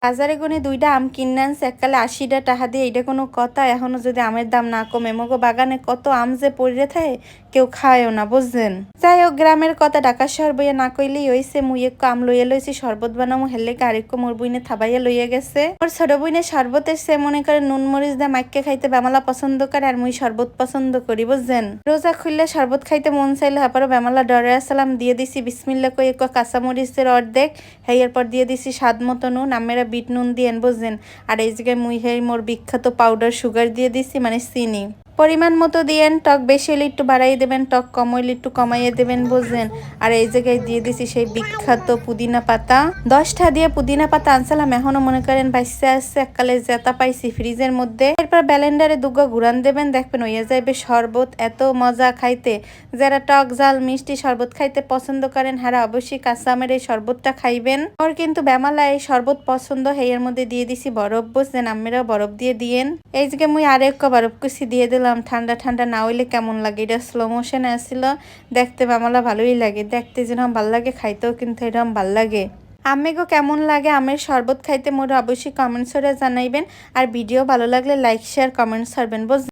বাজারে গনে ২টা আম কিনে আনছে এককালে ৮০টা টাকা দিয়ে, এইটা কোনো কথা? এখনো যদি আমের দাম না কমে, মগো বাগানে কত আম যে পড়ে থাকে কেউ খায়ও না, বুঝছেন? যাই হোক, গ্রামের কথা ঢাকা শহর বইয়া না কইলেই হইছে। মুই একটু আম লইয়া লইছি, শরবত বানামু, হেলে আরেকটু মোর বইনে থাবাইয়া লইয়া গেছে। মোর ছোট বইনে শরবতের সে মনে করে নুন মরিচ দিয়ে মাইকে খাইতে বেমালা পছন্দ করে, আর মুই শরবত পছন্দ করি, বুঝছেন? রোজা খুললে শরবত খাইতে মন চাইলে হাপারও বেমালা ডরে আসসালাম দিয়ে দিছি, বিসমিল্লা কই একটু কাঁচামরিচের অর্ধেক, এরপর দিয়ে দিছি স্বাদ মতো নুন, আমেরা বিট নুন দিয়েন, বুঝছেন? আর এই জায়গায় মুই মোর বিখ্যাত পাউডার সুগার দিয়ে দিছি, মানে চিনি পরিমাণ মতো দিয়েন। টক বেশি হলে একটু বাড়াই দেবেন, টক কম হইলে একটু কমাইয়ে দেবেন, বুঝলেন? আর এই জায়গায় দিয়ে দিছি সেই বিখ্যাত পুদিনা পাতা। 10টা দিয়ে পুদিনা পাতা আনছিলাম, এখনো মনে করেন বাইসে আসছে, এককালে জেতা পাইছি ফ্রিজের মধ্যে। এরপর ব্যালেন্ডারে দুগা ঘুরান দেবেন, দেখবেন হইয়া যাবে শরবত। এত মজা খাইতে। যারা টক ঝাল মিষ্টি শরবত খাইতে পছন্দ করেন হারা অবশ্যই কাঁচা আমের এই শরবতটা খাইবেন। ওর কিন্তু বেমালা এই শরবত পছন্দ, এর মধ্যে দিয়ে দিছি বরফ, বুঝছেন? আমেরাও বরফ দিয়ে দিয়েন। এই যে মুই আরেক বরফ কুচি দিয়ে দিলাম। ঠান্ডা ঠান্ডা না হইলে কেমন লাগে? এটা স্লো মোশনে আসছিল, দেখতে বেমালা ভালোই লাগে। দেখতে যেরকম ভাল লাগে, খাইতেও কিন্তু এরকম ভাল লাগে। আমেগো কেমন লাগে আমের শরবত খাইতে মোর অবশ্যই কমেন্টস করে জানাইবেন। আর ভিডিও ভালো লাগলে লাইক শেয়ার কমেন্টস করবেন, বুঝছেন?